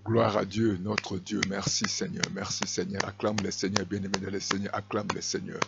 Gloire à Dieu, notre Dieu. Merci Seigneur, merci Seigneur. Acclame le Seigneur, bien-aimé dans le Seigneur, acclame le Seigneur.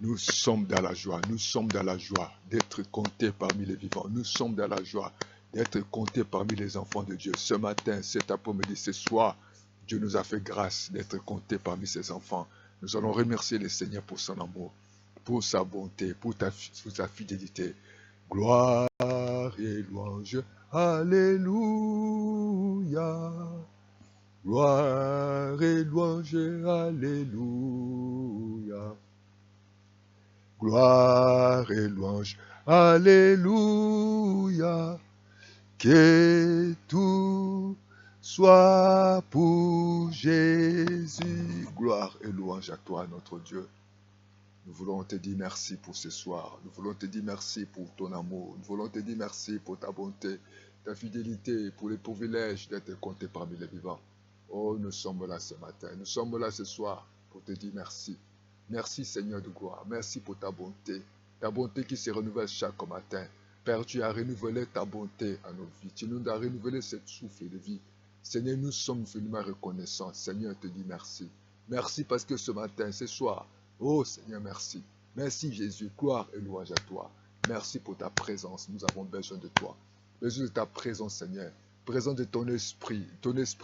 Nous sommes dans la joie, nous sommes dans la joie d'être comptés parmi les vivants. Nous sommes dans la joie d'être comptés parmi les enfants de Dieu. Ce matin, cet après-midi, ce soir, Dieu nous a fait grâce d'être comptés parmi ses enfants. Nous allons remercier le Seigneur pour son amour, pour sa bonté, pour sa fidélité. Gloire et louange, Alléluia. Gloire et louange, Alléluia. Gloire et louange, Alléluia. Que tout soit pour Jésus. Gloire et louange à toi, notre Dieu. Nous voulons te dire merci pour ce soir. Nous voulons te dire merci pour ton amour. Nous voulons te dire merci pour ta bonté, ta fidélité, pour les privilèges d'être compté parmi les vivants. Oh, nous sommes là ce matin. Nous sommes là ce soir pour te dire merci. Merci Seigneur de gloire. Merci pour ta bonté qui se renouvelle chaque matin. Père, tu as renouvelé ta bonté à nos vies. Tu nous as renouvelé cette souffle de vie. Seigneur, nous sommes vraiment reconnaissants. Seigneur, te dis merci. Merci parce que ce matin, ce soir, oh Seigneur, merci. Merci Jésus, gloire et louange à toi. Merci pour ta présence. Nous avons besoin de toi. Besoin de ta présence, Seigneur. Présence de ton esprit,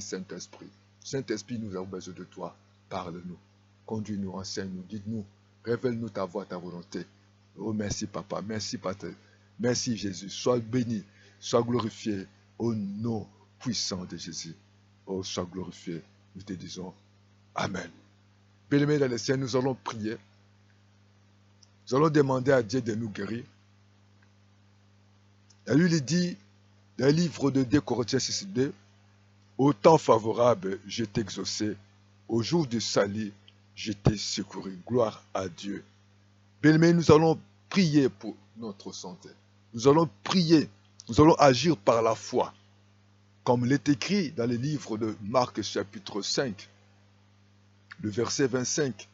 Saint-Esprit. Saint-Esprit, nous avons besoin de toi. Parle-nous. Conduis-nous, enseigne-nous, guide-nous. Révèle-nous ta voix, ta volonté. Oh, merci Papa, merci Pater. Merci Jésus. Sois béni, sois glorifié au nom puissant de Jésus. Oh, sois glorifié. Nous te disons Amen. Bien-aimés dans le Seigneur, nous allons prier. Nous allons demander à Dieu de nous guérir. Et lui, il dit, dans le livre de 2 Corinthiens 6:2, au temps favorable, je t'ai exaucé. Au jour du salut, je t'ai secouru. Gloire à Dieu. Bien-aimés, nous allons prier pour notre santé. Nous allons prier. Nous allons agir par la foi. Comme il est écrit dans le livre de Marc chapitre 5, le verset 25.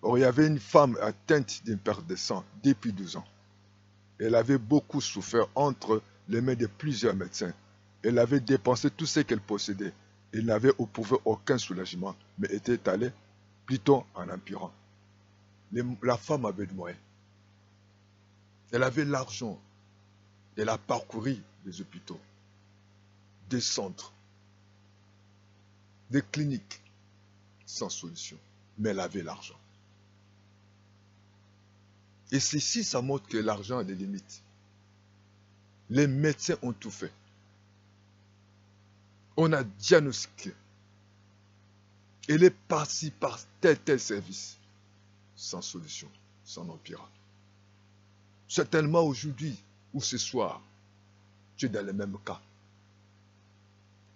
Or, il y avait une femme atteinte d'une perte de sang depuis 12 ans. Elle avait beaucoup souffert entre les mains de plusieurs médecins. Elle avait dépensé tout ce qu'elle possédait. Elle n'avait éprouvé aucun soulagement, mais était allée plutôt en empirant. La femme avait de moyens. Elle avait l'argent. Elle a parcouru des hôpitaux, des centres, des cliniques, sans solution. Mais elle avait l'argent. Et ceci, ça montre que l'argent a des limites. Les médecins ont tout fait. On a diagnostiqué. Elle est partie par tel service, sans solution, sans empire. Certainement aujourd'hui ou ce soir, tu es dans le même cas.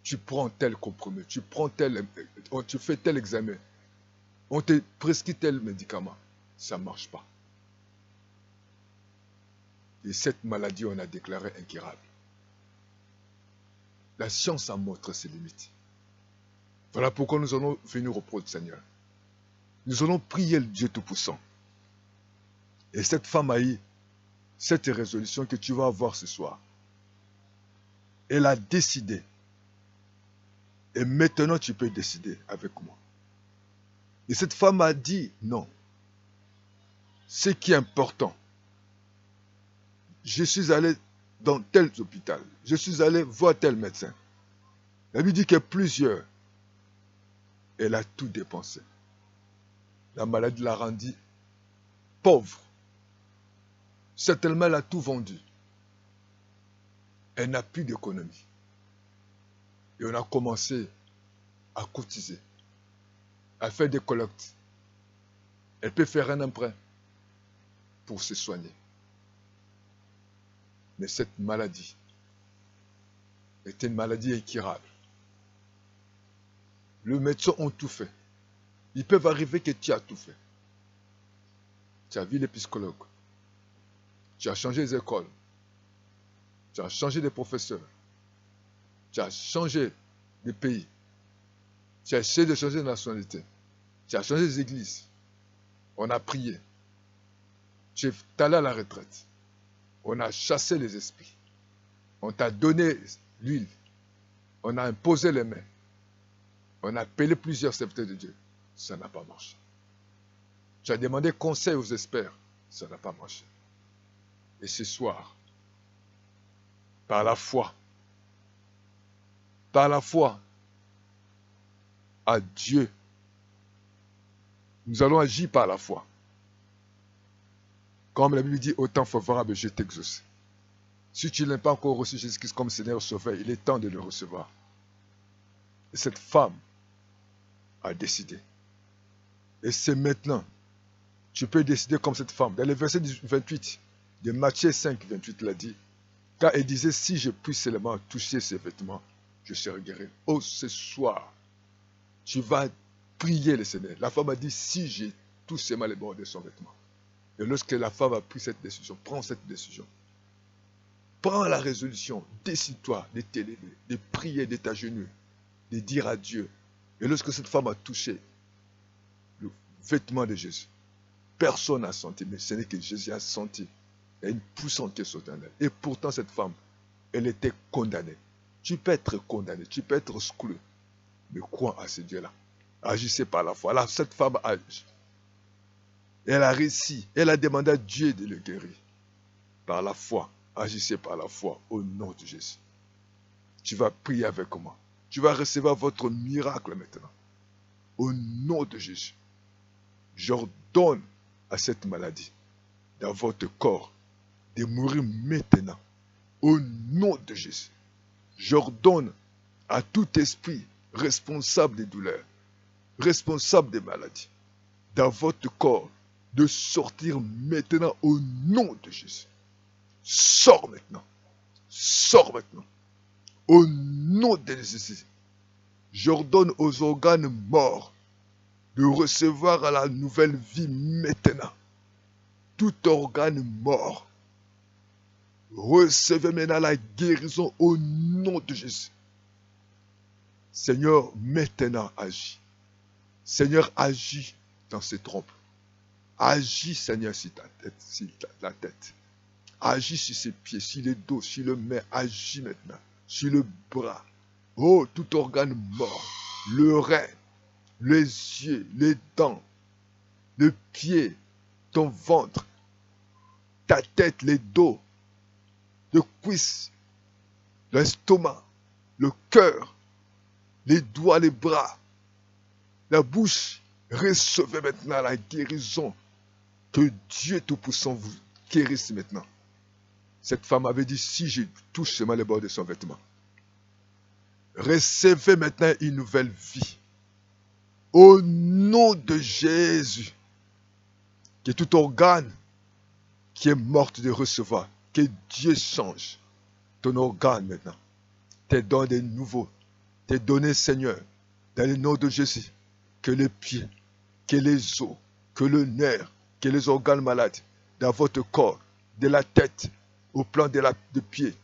Tu prends tel compromis, tu fais tel examen, on te prescrit tel médicament, ça ne marche pas. Et cette maladie, on a déclaré incurable. La science a montré ses limites. Voilà pourquoi nous allons venir auprès du Seigneur. Nous allons prier le Dieu Tout-Puissant. Et cette femme a eu cette résolution que tu vas avoir ce soir. Elle a décidé. Et maintenant, tu peux décider avec moi. Et cette femme a dit non. Ce qui est important, je suis allé dans tel hôpital. Je suis allé voir tel médecin. La Bible dit que plusieurs, elle a tout dépensé. La maladie l'a rendue pauvre. Certainement, elle a tout vendu. Elle n'a plus d'économie. Et on a commencé à cotiser, à faire des collectes. Elle peut faire un emprunt pour se soigner. Mais cette maladie est une maladie incurable. Les médecins ont tout fait. Ils peuvent arriver que tu as tout fait. Tu as vu les psychologues. Tu as changé les écoles. Tu as changé les professeurs. Tu as changé de pays. Tu as essayé de changer de nationalité. Tu as changé les églises. On a prié. Tu es allé à la retraite. On a chassé les esprits. On t'a donné l'huile. On a imposé les mains. On a appelé plusieurs serviteurs de Dieu. Ça n'a pas marché. Tu as demandé conseil aux experts. Ça n'a pas marché. Et ce soir, par la foi à Dieu, nous allons agir par la foi. Comme la Bible dit, au temps favorable, je t'exauce. Si tu n'as pas encore reçu Jésus-Christ comme Seigneur Sauveur, il est temps de le recevoir. Et cette femme a décidé. Et c'est maintenant. Tu peux décider comme cette femme. Dans le verset 28 de Matthieu 5, 28, il a dit, car elle disait, si je puis seulement toucher ses vêtements, je serai guéri. Oh, ce soir, tu vas prier le Seigneur. La femme a dit, si je touche seulement les bords de son vêtement. Et lorsque la femme a pris cette décision, prends cette décision. Prends la résolution, décide-toi de t'élever, de prier de t'agenouiller, de dire à Dieu. Et lorsque cette femme a touché le vêtement de Jésus, personne n'a senti, mais ce n'est que Jésus a senti. Il y a une puissance qui est sortie en elle. Et pourtant, cette femme, elle était condamnée. Tu peux être condamné, tu peux être exclu. Mais crois à ce Dieu-là. Agissez par la foi. Alors, cette femme a agi. Elle a réussi. Elle a demandé à Dieu de le guérir. Par la foi. Agissez par la foi au nom de Jésus. Tu vas prier avec moi. Tu vas recevoir votre miracle maintenant. Au nom de Jésus. J'ordonne à cette maladie dans votre corps de mourir maintenant. Au nom de Jésus. J'ordonne à tout esprit responsable des douleurs, responsable des maladies, dans votre corps, de sortir maintenant au nom de Jésus. Sors maintenant. Sors maintenant. Au nom de Jésus. J'ordonne aux organes morts de recevoir la nouvelle vie maintenant. Tout organe mort. Recevez maintenant la guérison au nom de Jésus. Seigneur, maintenant agis. Seigneur, agis dans ces trompes. Agis, Seigneur, sur la tête. Agis sur ses pieds, sur les dos, sur le main. Agis maintenant. Sur le bras. Oh, tout organe mort. Le rein, les yeux, les dents, le pied, ton ventre, ta tête, les dos, le cuisse, l'estomac, le cœur, les doigts, les bras, la bouche. Recevez maintenant la guérison. Que Dieu Tout-Puissant vous guérisse maintenant. Cette femme avait dit, si je touche seulement les bords de son vêtement. Recevez maintenant une nouvelle vie. Au nom de Jésus. Que tout organe qui est mort de recevoir, que Dieu change ton organe maintenant. Tes dons de nouveau. Tes données, Seigneur, dans le nom de Jésus. Que les pieds, que les os, que le nerf, que les organes malades dans votre corps, de la tête au plan de pied,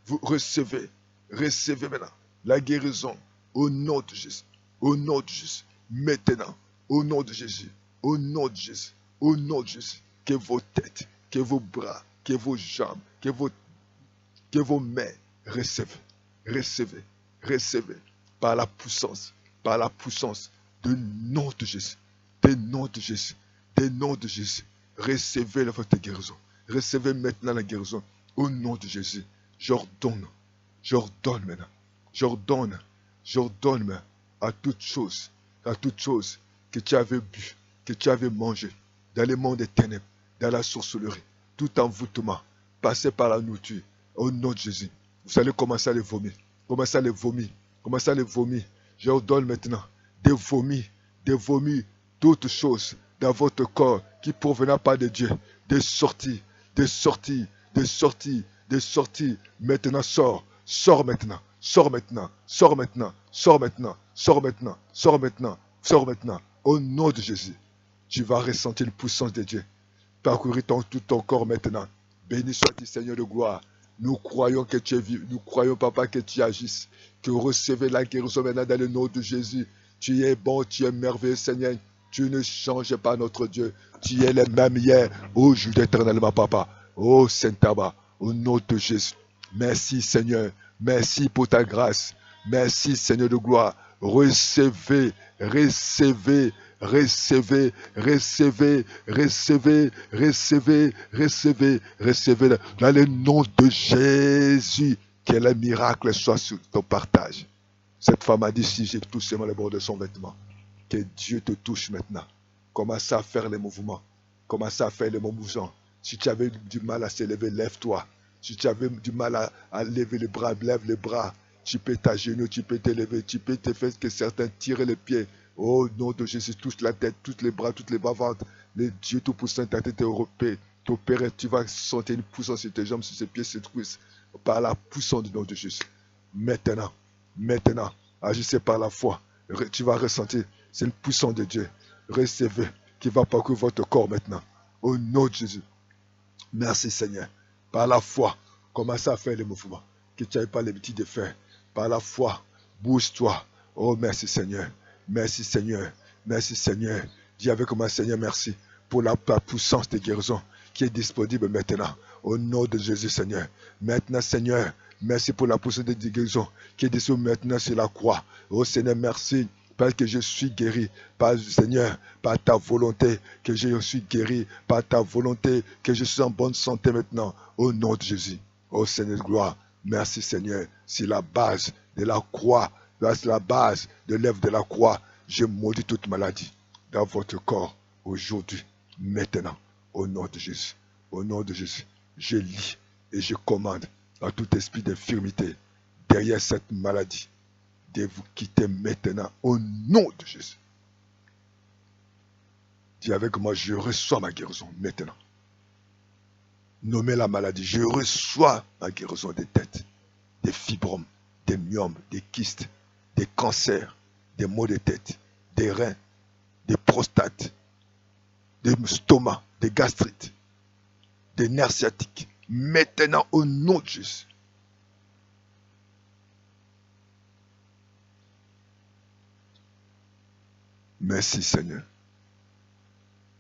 vous recevez maintenant la guérison au nom de Jésus, au nom de Jésus, maintenant, au nom de Jésus, au nom de Jésus, au nom de Jésus, que vos têtes, que vos bras, que vos jambes, que vos mains recevez par la puissance du nom de Jésus, des noms de Jésus, des noms de Jésus. Recevez votre guérison. Recevez maintenant la guérison au nom de Jésus. J'ordonne maintenant. J'ordonne maintenant à toute chose que tu avais bu, que tu avais mangé dans le monde des ténèbres, dans la sorcellerie, tout envoûtement, passé par la nourriture, au nom de Jésus. Vous allez commencer à les vomir. Commencez à les vomir. J'ordonne maintenant de vomir toutes choses dans votre corps qui ne provenant pas de Dieu, de sortir. Maintenant, sors maintenant. Au nom de Jésus, tu vas ressentir la puissance de Dieu. Parcourir tout ton corps maintenant. Béni soit-il, Seigneur de gloire. Nous croyons que tu es vivant. Nous croyons, Papa, que tu agisses. Que recevez la guérison maintenant dans le nom de Jésus. Tu es bon, tu es merveilleux, Seigneur. Tu ne changes pas, notre Dieu. Tu es le même hier, aujourd'hui, éternellement, Papa. Oh, Saint-Abba, au nom de Jésus. Merci, Seigneur. Merci pour ta grâce. Merci, Seigneur de gloire. Recevez, recevez, recevez, recevez, recevez, recevez, recevez, recevez. Dans le nom de Jésus, que le miracle soit sur ton partage. Cette femme a dit, si j'ai touché le bord de son vêtement, que Dieu te touche maintenant. Commence à faire les mouvements. Commence à faire les mouvements. Si tu avais du mal à se lever, lève-toi. Si tu avais du mal à lever les bras, lève les bras. Tu peux t'agenouiller, tu peux te lever, tu peux te faire que certains tirent les pieds. Oh, nom de Jésus, touche la tête, tous les bras, toutes les bas-ventres. Le Dieu Tout-Puissant, ta tête européenne. T'opérer, tu vas sentir une puissance sur tes jambes, sur tes pieds, sur tes cuisses. Par la puissance du nom de Jésus. Maintenant, maintenant, agissez par la foi. Tu vas ressentir, c'est une puissance de Dieu. Recevez, qui va parcourir votre corps maintenant. Au nom de Jésus. Merci Seigneur. Par la foi, commencez à faire les mouvements que tu n'avais pas l'habitude de faire. Par la foi, bouge-toi. Oh, merci Seigneur. Merci Seigneur. Merci Seigneur. Dis avec moi, Seigneur, merci pour la puissance de guérison qui est disponible maintenant. Au nom de Jésus, Seigneur. Maintenant, Seigneur, merci pour la puissance de guérison qui est disponible maintenant sur la croix. Oh Seigneur, merci. Parce que je suis guéri, par Seigneur, par ta volonté, que je suis guéri, par ta volonté, que je suis en bonne santé maintenant, au nom de Jésus. Oh Seigneur de gloire, merci Seigneur, c'est la base de la croix, c'est la base de l'œuvre de la croix. Je maudis toute maladie dans votre corps aujourd'hui, maintenant, au nom de Jésus. Au nom de Jésus, je lis et je commande à tout esprit d'infirmité derrière cette maladie de vous quitter maintenant au nom de Jésus. Dis avec moi, je reçois ma guérison maintenant. Nommez la maladie, je reçois ma guérison des têtes, des fibromes, des myomes, des kystes, des cancers, des maux de tête, des reins, des prostates, des stomacs, des gastrites, des nerfs sciatiques. Maintenant au nom de Jésus. Merci Seigneur.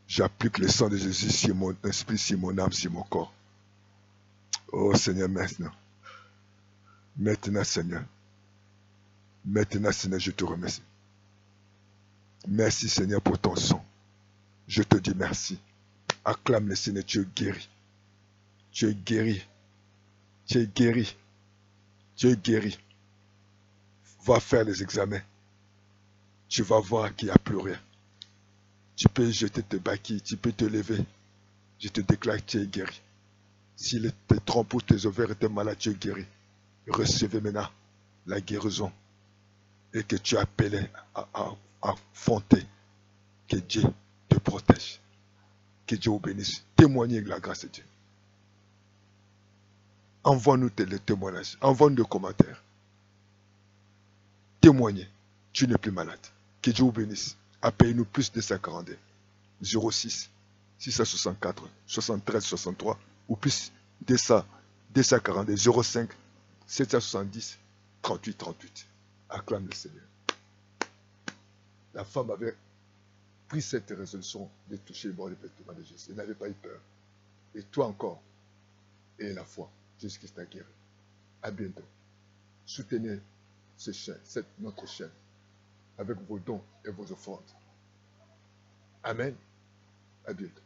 J'applique le sang de Jésus sur mon esprit, sur mon âme, sur mon corps. Oh Seigneur, maintenant. Maintenant Seigneur. Maintenant Seigneur, je te remercie. Merci Seigneur pour ton sang. Je te dis merci. Acclame le Seigneur, tu es guéri. Tu es guéri. Tu es guéri. Tu es guéri. Va faire les examens. Tu vas voir qu'il n'y a plus rien. Tu peux jeter tes baquilles, tu peux te lever. Je te déclare que tu es guéri. Si tes trompes ou tes ovaires étaient malades, tu es guéri. Recevez maintenant la guérison et que tu appelles à fonder. Que Dieu te protège. Que Dieu vous bénisse. Témoignez de la grâce de Dieu. Envoie-nous les témoignages. Envoie-nous des commentaires. Témoignez. Tu n'es plus malade. Que Dieu vous bénisse. Appelez-nous plus de 242 06 664 73 63 ou plus 242 05 770 38 38. Acclame le Seigneur. La femme avait pris cette résolution de toucher le bord du vêtement de Jésus. Elle n'avait pas eu peur. Et toi encore, et la foi, Jésus-Christ t'a guéri. À bientôt. Soutenez notre chaîne avec vos dons et vos offrandes. Amen. À bientôt.